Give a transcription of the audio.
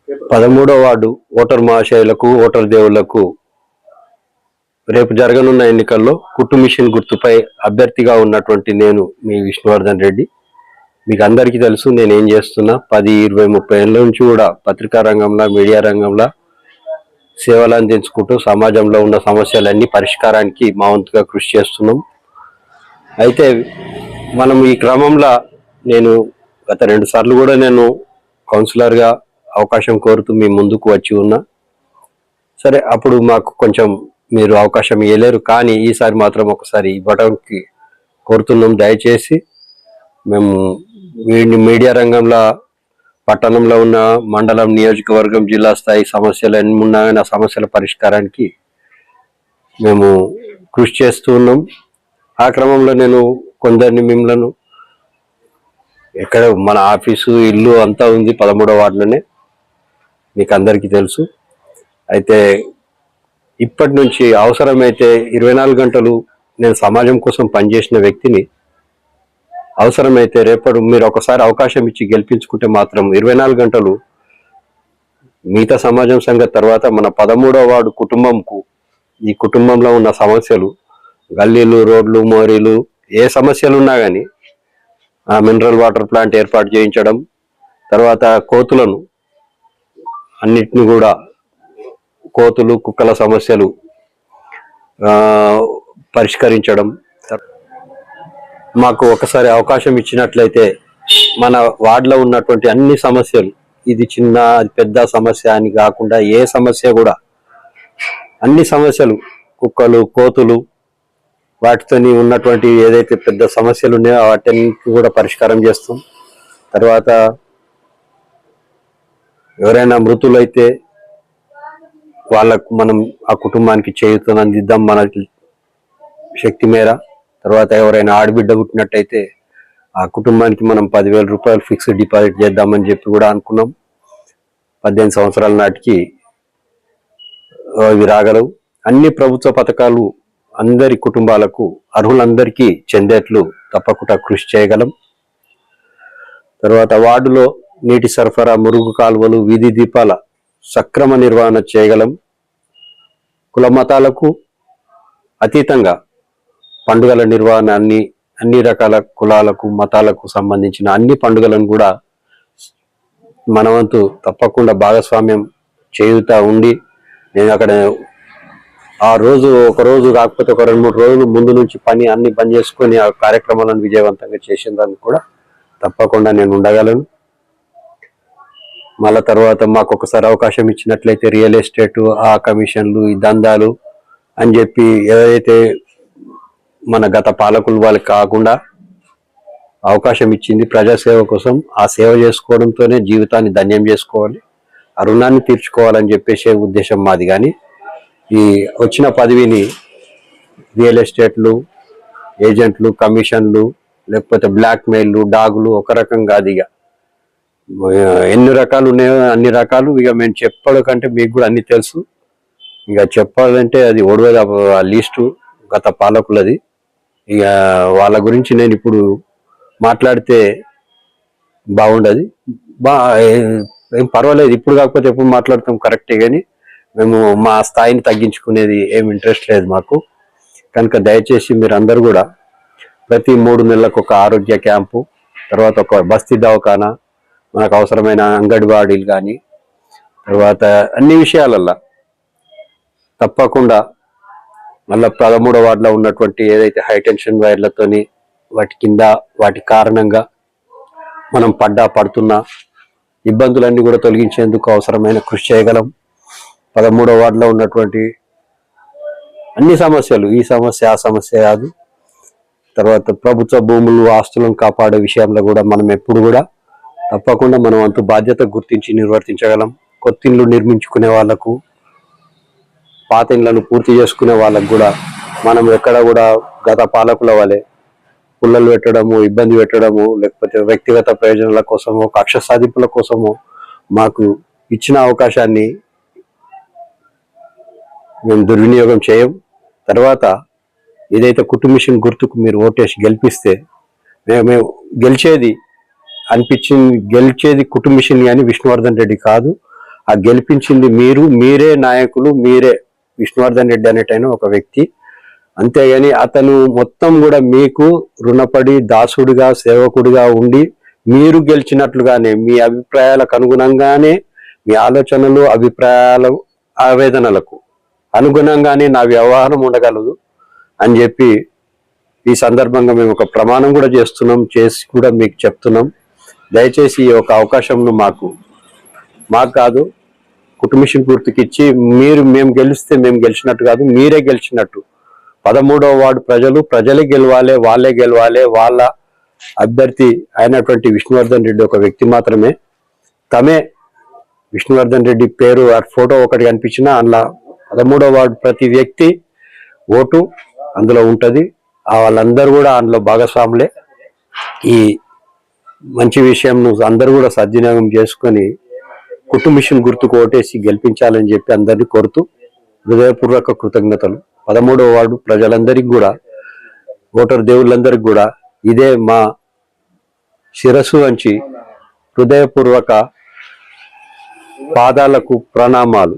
13వ ward voter మహాశయులకు voter దేవుళ్లకు రేపు జరగనున్న ఎన్నికల్లో కుట్టు మిషన్ గుర్తుపై అభ్యర్థిగా ఉన్నటువంటి నేను మీ విష్ణువర్ధన్ రెడ్డి. మీకు అందరికీ తెలుసు నేను ఏం చేస్తున్నా. 10, 20, 30 ఏళ్ళ నుంచి కూడా పత్రికా రంగంలో, మీడియా రంగంలో సేవలు అందించుకుంటూ సమాజంలో ఉన్న సమస్యలన్నీ పరిష్కారానికి మా వంతుగా కృషి చేస్తున్నాం. అయితే మనం ఈ క్రమంలో నేను గత 2 సార్లు కూడా నేను కౌన్సిలర్గా అవకాశం కోరుతూ మీ ముందుకు వచ్చి ఉన్నా. సరే, అప్పుడు మాకు కొంచెం మీరు అవకాశం ఇవ్వలేరు, కానీ ఈసారి మాత్రం ఒకసారి ఇవ్వడానికి కోరుతున్నాం. దయచేసి మేము మీడియా రంగంలో, పట్టణంలో ఉన్న మండలం, నియోజకవర్గం, జిల్లా స్థాయి సమస్యలు ఎన్ని ఉన్నాయని ఆ సమస్యల పరిష్కారానికి మేము కృషి చేస్తూ ఉన్నాం. ఆ క్రమంలో నేను కొందరిని మిమ్మల్ని ఎక్కడ మన ఆఫీసు, ఇల్లు అంతా ఉంది 13వ వార్డులోనే, మీకు అందరికీ తెలుసు. అయితే ఇప్పటి నుంచి అవసరమైతే 24 గంటలు నేను సమాజం కోసం పనిచేసిన వ్యక్తిని. అవసరమైతే రేపటి మీరు ఒకసారి అవకాశం ఇచ్చి గెలిపించుకుంటే మాత్రం 24 గంటలు మిగతా సమాజం సంగతి తర్వాత మన 13వ వార్డు కుటుంబంకు, ఈ కుటుంబంలో ఉన్న సమస్యలు, గల్లీలు, రోడ్లు, మోరీలు, ఏ సమస్యలు ఉన్నా కానీ మినరల్ వాటర్ ప్లాంట్ ఏర్పాటు చేయించడం, తర్వాత కోతులను అన్నిటిని కూడా, కోతులు, కుక్కల సమస్యలు పరిష్కరించడం. మాకు ఒకసారి అవకాశం ఇచ్చినట్లయితే మన వార్డులో ఉన్నటువంటి అన్ని సమస్యలు, ఇది చిన్న అది పెద్ద సమస్య అని కాకుండా ఏ సమస్య కూడా, అన్ని సమస్యలు, కుక్కలు, కోతులు, వాటితో ఉన్నటువంటి ఏదైతే పెద్ద సమస్యలు ఉన్నాయో వాటికి కూడా పరిష్కారం చేస్తాం. తర్వాత ఎవరైనా మృతులైతే వాళ్ళకు మనం ఆ కుటుంబానికి చేయూతను అందిద్దాం మన శక్తి మేర. తర్వాత ఎవరైనా ఆడబిడ్డ పుట్టినట్టయితే ఆ కుటుంబానికి మనం 10,000 రూపాయలు ఫిక్స్డ్ డిపాజిట్ చేద్దామని చెప్పి కూడా అనుకున్నాం. 18 సంవత్సరాల నాటికి అవి రాగలవు. అన్ని ప్రభుత్వ పథకాలు అందరి కుటుంబాలకు, అర్హులందరికీ చెందేట్లు తప్పకుండా కృషి చేయగలం. తర్వాత వార్డులో నీటి సరఫరా, మురుగు కాలువలు, వీధి దీపాల సక్రమ నిర్వహణ చేయగలం. కుల మతాలకు అతీతంగా పండుగల నిర్వహణ, అన్ని రకాల కులాలకు, మతాలకు సంబంధించిన అన్ని పండుగలను కూడా మన వంతు తప్పకుండా భాగస్వామ్యం చేయుతా ఉండి, నేను అక్కడ ఆ రోజు ఒక రోజు కాకపోతే ఒక 2-3 రోజులు ముందు నుంచి అన్ని పని చేసుకొని ఆ కార్యక్రమాలను విజయవంతంగా చేసేదానికి కూడా తప్పకుండా నేను ఉండగలను. మళ్ళా తర్వాత మాకు ఒకసారి అవకాశం ఇచ్చినట్లయితే రియల్ ఎస్టేట్, ఆ కమిషన్లు, ఈ దందాలు అని చెప్పి ఏదైతే మన గత పాలకులు వాళ్ళకి కాకుండా అవకాశం ఇచ్చింది ప్రజాసేవ కోసం. ఆ సేవ చేసుకోవడంతోనే జీవితాన్ని ధన్యం చేసుకోవాలి, ఆ రుణాన్ని తీర్చుకోవాలని చెప్పేసే ఉద్దేశం మాది. కానీ ఈ వచ్చిన పదవిని రియల్ ఎస్టేట్లు, ఏజెంట్లు, కమిషన్లు, లేకపోతే బ్లాక్ మెయిల్లు, డాగులు ఒక రకం కాదు. ఇక ఎన్ని రకాలు ఉన్నాయో అన్ని రకాలు. ఇక మేము చెప్పడం కంటే మీకు కూడా అన్ని తెలుసు. ఇక చెప్పాలంటే అది ఒడవది ఆ లిస్టు గత పాలకులది. ఇక వాళ్ళ గురించి నేను ఇప్పుడు మాట్లాడితే బాగుండదు. ఏం పర్వాలేదు, ఇప్పుడు కాకపోతే ఎప్పుడు మాట్లాడతాం కరెక్టే, కానీ మేము మా స్థాయిని తగ్గించుకునేది ఏం ఇంట్రెస్ట్ లేదు మాకు. కనుక దయచేసి మీరు అందరూ కూడా ప్రతి 3 నెలలకు ఒక ఆరోగ్య క్యాంపు, తర్వాత ఒక బస్తీ దవాఖానా, మనకు అవసరమైన అంగన్వాడీలు కానీ, తర్వాత అన్ని విషయాలల్లో తప్పకుండా మళ్ళీ 13వ వార్డులో ఉన్నటువంటి ఏదైతే హైటెన్షన్ వైర్లతోని వాటి కింద వాటి కారణంగా మనం పడుతున్న ఇబ్బందులన్నీ కూడా తొలగించేందుకు అవసరమైన కృషి చేయగలం. 13వ వార్డులో ఉన్నటువంటి అన్ని సమస్యలు, ఈ సమస్య ఆ సమస్య కాదు. తర్వాత ప్రభుత్వ భూములు, ఆస్తులను కాపాడే విషయంలో కూడా మనం ఎప్పుడు కూడా తప్పకుండా మనం అంత బాధ్యత గుర్తించి నిర్వర్తించగలం. కొత్త ఇళ్ళు నిర్మించుకునే వాళ్లకు, పాత ఇళ్లను పూర్తి చేసుకునే వాళ్ళకు కూడా మనం ఎక్కడ కూడా గత పాలకుల వలె పుల్లలు పెట్టడము, ఇబ్బంది పెట్టడము, లేకపోతే వ్యక్తిగత ప్రయోజనాల కోసమో, కక్ష సాధింపుల కోసమో మాకు ఇచ్చిన అవకాశాన్ని మేము దుర్వినియోగం చేయం. తర్వాత ఏదైతే కుట్టు మిషన్ గుర్తుకు మీరు ఓటేసి గెలిపిస్తే మేము గెలిచేది కుట్టు మిషన్ కానీ విష్ణువర్ధన్ రెడ్డి కాదు. ఆ గెలిపించింది మీరే నాయకులు, మీరే విష్ణువర్ధన్ రెడ్డి అనేటైన ఒక వ్యక్తి. అంతేగాని అతను మొత్తం కూడా మీకు రుణపడి దాసుడిగా సేవకుడిగా ఉండి మీరు గెలిచినట్లుగానే మీ అభిప్రాయాలకు అనుగుణంగానే మీ ఆలోచనలు అభిప్రాయాల ఆవేదనలకు అనుగుణంగానే నా వ్యవహారం ఉండగలదు అని చెప్పి ఈ సందర్భంగా మేము ఒక ప్రమాణం కూడా చేస్తున్నాం, చేసి కూడా మీకు చెప్తున్నాం. దయచేసి ఈ ఒక అవకాశంను మాకు కాదు కుటుంబిషన్ పూర్తికి ఇచ్చి మేము గెలిచినట్టు కాదు, మీరే గెలిచినట్టు 13వ వార్డు ప్రజలే గెలవాలి, వాళ్ళే గెలవాలి. వాళ్ళ అభ్యర్థి అయినటువంటి విష్ణువర్ధన్ రెడ్డి ఒక వ్యక్తి మాత్రమే. తమే విష్ణువర్ధన్ రెడ్డి పేరు ఫోటో ఒకటి కనిపించినా అందులో 13వ వార్డు ప్రతి వ్యక్తి ఓటు అందులో ఉంటది. వాళ్ళందరూ కూడా అందులో భాగస్వాములే. ఈ మంచి విషయం అందరూ కూడా సద్వినియోగం చేసుకొని కుటుంబిషన్ గుర్తుకు ఓటేసి గెలిపించాలని చెప్పి అందరినీ కోరుతూ హృదయపూర్వక కృతజ్ఞతలు. 13వ వార్డు ప్రజలందరికీ కూడా, ఓటర్ దేవుళ్ళందరికీ కూడా ఇదే మా శిరస్సు వంచి హృదయపూర్వక పాదాలకు ప్రణామాలు.